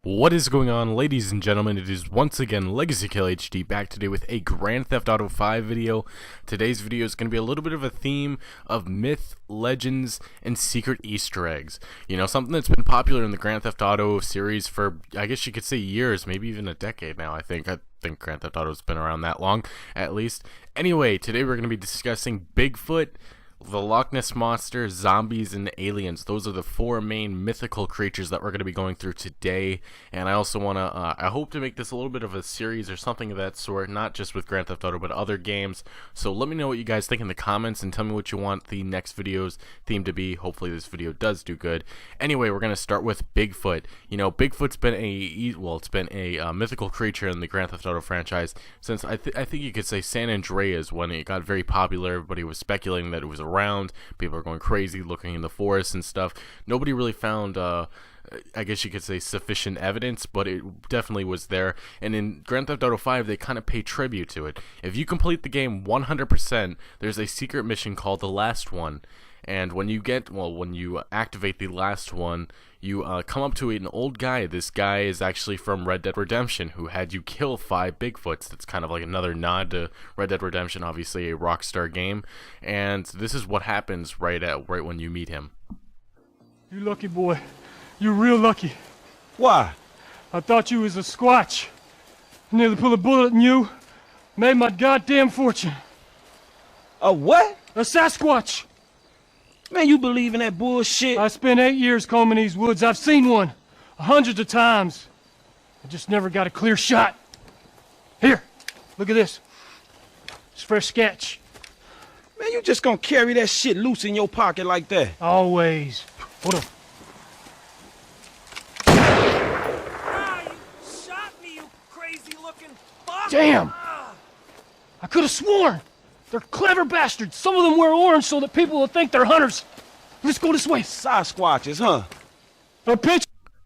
What is going on, ladies and gentlemen? It is once again Legacy Kill HD back today with a Grand Theft Auto 5 video. Today's video is going to be a little bit of a theme of myth, legends, and secret Easter eggs. You know, something that's been popular in the Grand Theft Auto series for, I guess you could say, years, maybe even a decade now. I think Grand Theft Auto's been around that long, at least. Anyway, today we're going to be discussing Bigfoot, the Loch Ness Monster, zombies, and aliens. Those are the four main mythical creatures that we're going to be going through today. And I also want to, I hope to make this a little bit of a series or something of that sort, not just with Grand Theft Auto, but other games. So let me know what you guys think in the comments and tell me what you want the next video's theme to be. Hopefully this video does do good. Anyway, we're going to start with Bigfoot. You know, Bigfoot's been a mythical creature in the Grand Theft Auto franchise since I think you could say San Andreas, when it got very popular. Everybody was speculating that it was around. People are going crazy looking in the forest and stuff. Nobody really found I guess you could say sufficient evidence, but it definitely was there. And in Grand Theft Auto 5 they kind of pay tribute to it. If you complete the game 100%, there's a secret mission called the Last One. And when you activate the last one, you come up to an old guy. This guy is actually from Red Dead Redemption, who had you kill 5 Bigfoots. That's kind of like another nod to Red Dead Redemption, obviously a Rockstar game. And this is what happens right when you meet him. You lucky boy. You're real lucky. Why? I thought you was a Squatch. Nearly pulled a bullet in you. Made my goddamn fortune. A what? A Sasquatch. Man, you believe in that bullshit? I spent 8 years combing these woods. I've seen one hundreds of times. I just never got a clear shot. Here, look at this. It's fresh sketch. Man, you just gonna carry that shit loose in your pocket like that? Always. Hold on. Ah, you shot me, you crazy-looking fuck! Damn! I could have sworn. They're clever bastards. Some of them wear orange so that people will think they're hunters. Let's go this way. Sasquatches, huh? A pitch.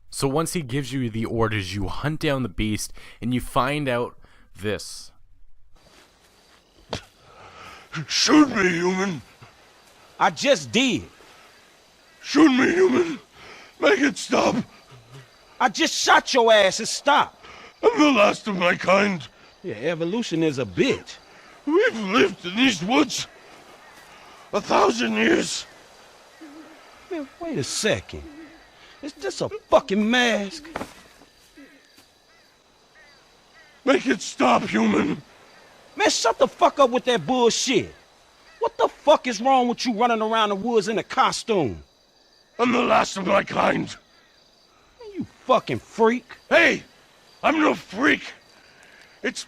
So once he gives you the orders, you hunt down the beast and you find out this. Shoot me, human! I just did. Shoot me, human! Make it stop! I just shot your ass and stopped. I'm the last of my kind. Yeah, evolution is a bitch. We've lived in these woods 1,000 years. Man, wait a second. Is this a fucking mask? Make it stop, human! Man, shut the fuck up with that bullshit. What the fuck is wrong with you running around the woods in a costume? I'm the last of my kind. Man, you fucking freak. Hey! I'm no freak! It's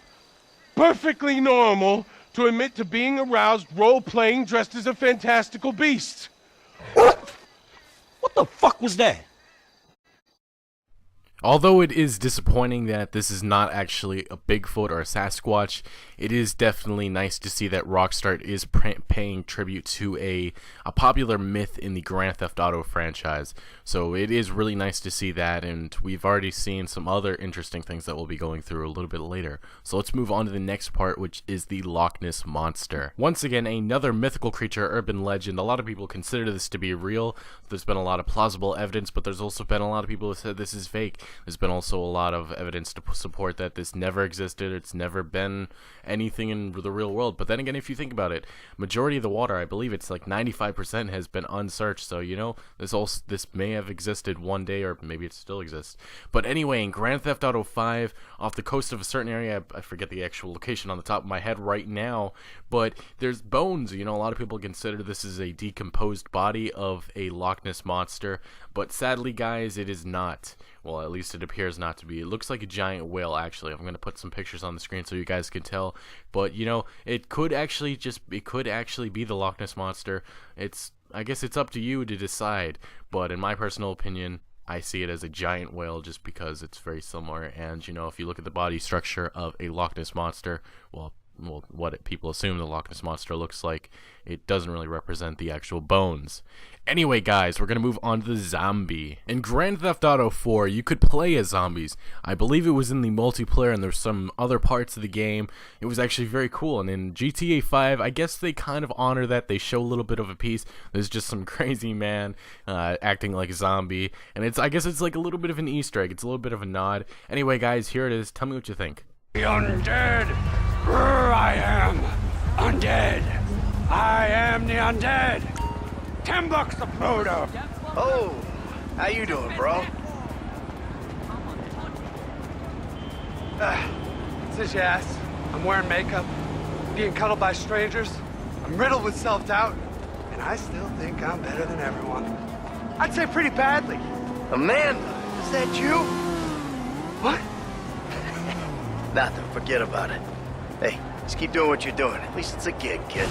perfectly normal to admit to being aroused role-playing dressed as a fantastical beast. What? What the fuck was that? Although it is disappointing that this is not actually a Bigfoot or a Sasquatch, it is definitely nice to see that Rockstar is paying tribute to a popular myth in the Grand Theft Auto franchise. So it is really nice to see that, and we've already seen some other interesting things that we'll be going through a little bit later. So let's move on to the next part, which is the Loch Ness Monster. Once again, another mythical creature, urban legend. A lot of people consider this to be real. There's been a lot of plausible evidence, but there's also been a lot of people who said this is fake. There's been also a lot of evidence to support that this never existed. It's never been anything in the real world. But then again, if you think about it, majority of the water, I believe it's like 95%, has been unsearched. So, you know, this may have existed one day, or maybe it still exists. But anyway, in Grand Theft Auto 5, off the coast of a certain area, I forget the actual location on the top of my head right now, but there's bones. You know, a lot of people consider this is a decomposed body of a Loch Ness Monster. But sadly, guys, it is not. Well, at least it appears not to be. It looks like a giant whale, actually. I'm going to put some pictures on the screen so you guys can tell. But, you know, it could actually be the Loch Ness Monster. I guess it's up to you to decide. But in my personal opinion, I see it as a giant whale just because it's very similar. And, you know, if you look at the body structure of a Loch Ness Monster, well, what people assume the Loch Ness Monster looks like. It doesn't really represent the actual bones. Anyway, guys, we're going to move on to the zombie. In Grand Theft Auto 4, you could play as zombies. I believe it was in the multiplayer, and there's some other parts of the game. It was actually very cool. And in GTA 5, I guess they kind of honor that. They show a little bit of a piece. There's just some crazy man acting like a zombie. And I guess it's like a little bit of an Easter egg. It's a little bit of a nod. Anyway, guys, here it is. Tell me what you think. The undead! I am undead! I am the undead! $10 a photo! Oh, how you doing, bro? Says your ass. I'm wearing makeup, being cuddled by strangers. I'm riddled with self-doubt, and I still think I'm better than everyone. I'd say pretty badly. Amanda, is that you? What? Nothing, forget about it. Hey, just keep doing what you're doing. At least it's a gig, kid.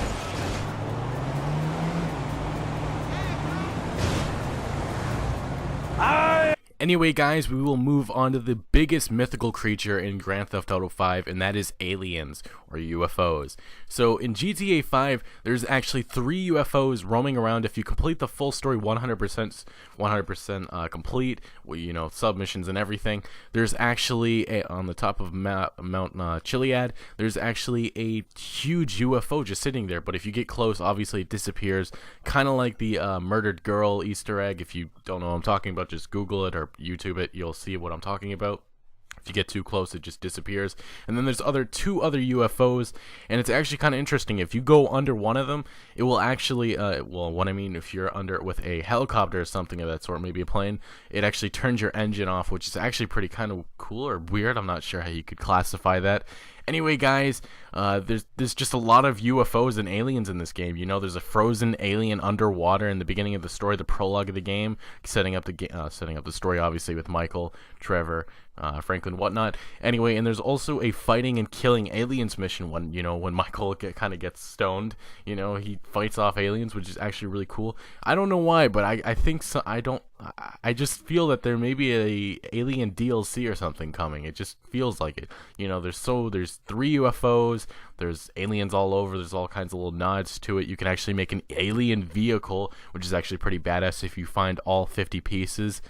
Anyway, guys, we will move on to the biggest mythical creature in Grand Theft Auto 5, and that is aliens, or UFOs. So in GTA 5, there's actually 3 UFOs roaming around. If you complete the full story 100% complete, you know, submissions and everything, there's actually, on the top of Mount Chiliad, there's actually a huge UFO just sitting there. But if you get close, obviously it disappears, kind of like the murdered girl Easter egg. If you don't know what I'm talking about, just Google it or YouTube it, you'll see what I'm talking about. If you get too close, it just disappears. And then there's two other UFOs, and it's actually kind of interesting. If you go under one of them, it will actually, well, what I mean, if you're under with a helicopter or something of that sort, maybe a plane, it actually turns your engine off, which is actually pretty kind of cool or weird. I'm not sure how you could classify that. Anyway, guys, there's just a lot of UFOs and aliens in this game. You know, there's a frozen alien underwater in the beginning of the story, the prologue of the game, setting up the story, obviously, with Michael, Trevor, Franklin, whatnot. Anyway, and there's also a fighting and killing aliens mission when Michael kind of gets stoned. You know, he fights off aliens, which is actually really cool. I don't know why, but I think so. I just feel that there may be a alien DLC or something coming. It just feels like it. You know, there's 3 UFOs, there's aliens all over, there's all kinds of little nods to it. You can actually make an alien vehicle, which is actually pretty badass if you find all 50 pieces.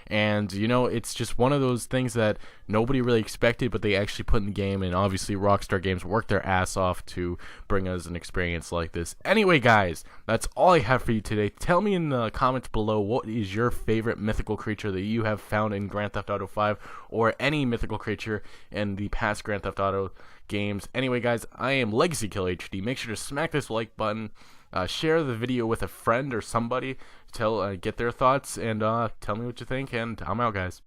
And, you know, it's just one of those things that nobody really expected, but they actually put in the game, and obviously Rockstar Games worked their ass off to bring us an experience like this. Anyway, guys, that's all I have for you today. Tell me in the comments below, what is your favorite mythical creature that you have found in Grand Theft Auto 5, or any mythical creature in the past Grand Theft Auto games. Anyway, guys, I am Legacy Kill HD. Make sure to smack this like button. Share the video with a friend or somebody. Get their thoughts, and tell me what you think, and I'm out, guys.